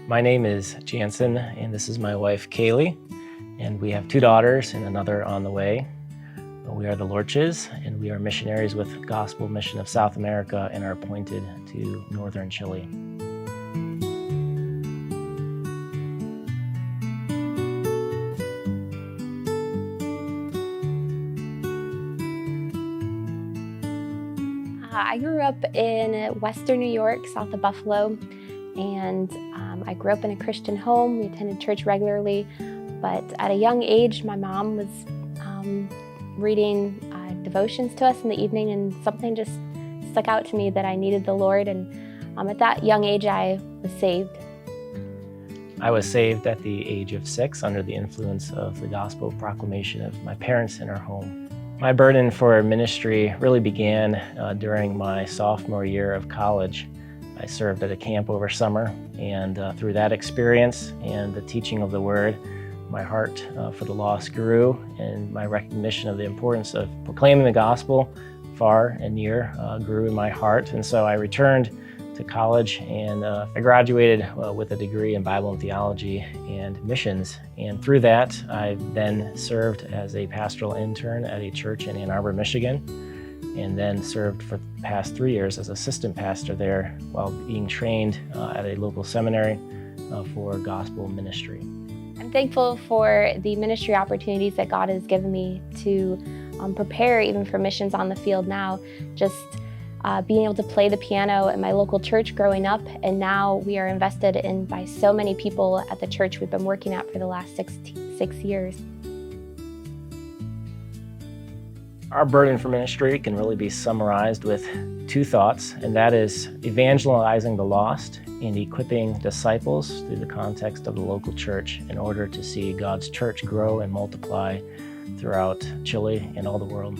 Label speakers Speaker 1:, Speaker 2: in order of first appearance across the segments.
Speaker 1: My name is Jansen, and this is my wife, Kalee, and we have 2 daughters and another on the way. We are the Lorches, and we are missionaries with Gospel Mission of South America and are appointed to northern Chile.
Speaker 2: I grew up in Western New York, south of Buffalo, and I grew up in a Christian home. We attended church regularly, but at a young age, my mom was reading devotions to us in the evening, and something just stuck out to me that I needed the Lord, and at that young age, I was saved.
Speaker 1: I was saved at the age of 6 under the influence of the gospel proclamation of my parents in our home. My burden for ministry really began during my sophomore year of college. I served at a camp over summer, and through that experience and the teaching of the Word, my heart for the lost grew, and my recognition of the importance of proclaiming the gospel far and near grew in my heart. And so I returned to college, and I graduated with a degree in Bible and theology and missions. And through that, I then served as a pastoral intern at a church in Ann Arbor, Michigan, and then served for the past 3 years as assistant pastor there while being trained at a local seminary for gospel ministry.
Speaker 2: I'm thankful for the ministry opportunities that God has given me to prepare even for missions on the field now. Just being able to play the piano at my local church growing up, and now we are invested in by so many people at the church we've been working at for the last 6 years.
Speaker 1: Our burden for ministry can really be summarized with 2 thoughts, and that is evangelizing the lost and equipping disciples through the context of the local church in order to see God's church grow and multiply throughout Chile and all the world.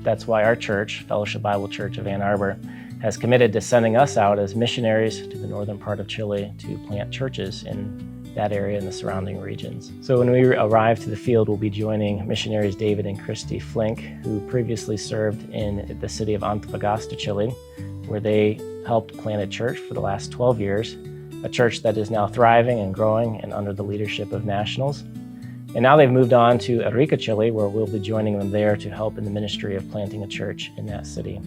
Speaker 1: That's why our church, Fellowship Bible Church of Ann Arbor, has committed to sending us out as missionaries to the northern part of Chile to plant churches in that area and the surrounding regions. So when we arrive to the field, we'll be joining missionaries David and Christy Flink, who previously served in the city of Antofagasta, Chile, where they helped plant a church for the last 12 years, a church that is now thriving and growing and under the leadership of nationals. And now they've moved on to Arica, Chile, where we'll be joining them there to help in the ministry of planting a church in that city.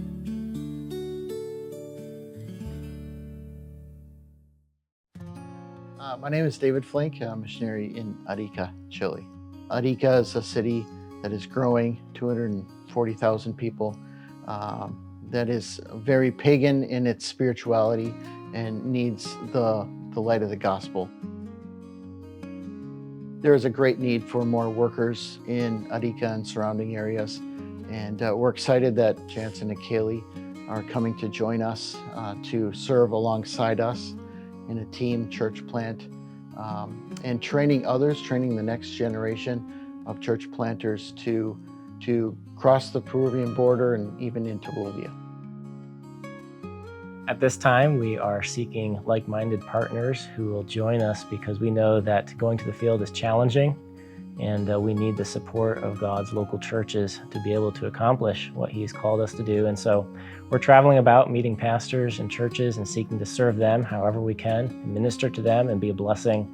Speaker 3: My name is David Flink. I'm a missionary in Arica, Chile. Arica is a city that is growing, 240,000 people, that is very pagan in its spirituality and needs the light of the gospel. There is a great need for more workers in Arica and surrounding areas, and we're excited that Jansen and Kalee are coming to join us to serve alongside us in a team church plant and training others, training the next generation of church planters to cross the Peruvian border and even into Bolivia.
Speaker 1: At this time, we are seeking like-minded partners who will join us because we know that going to the field is challenging, and we need the support of God's local churches to be able to accomplish what He's called us to do. And so we're traveling about meeting pastors and churches and seeking to serve them however we can, and minister to them and be a blessing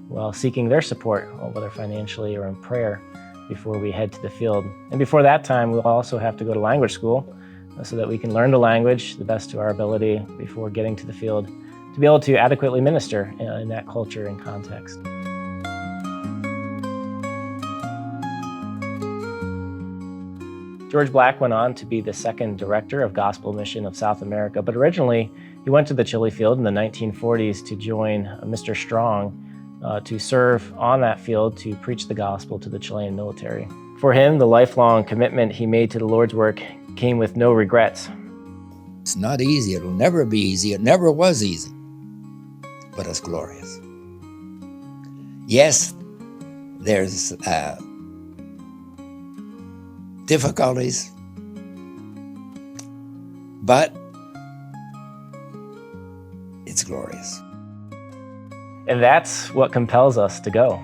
Speaker 1: while seeking their support, whether financially or in prayer, before we head to the field. And before that time, we'll also have to go to language school so that we can learn the language the best to our ability before getting to the field to be able to adequately minister in that culture and context. George Black went on to be the 2nd director of Gospel Mission of South America, but originally he went to the Chile field in the 1940s to join Mr. Strong to serve on that field to preach the gospel to the Chilean military. For him, the lifelong commitment he made to the Lord's work came with no regrets.
Speaker 4: It's not easy. It'll never be easy. It never was easy, but it's glorious. Yes, there's difficulties, but it's glorious.
Speaker 1: And that's what compels us to go.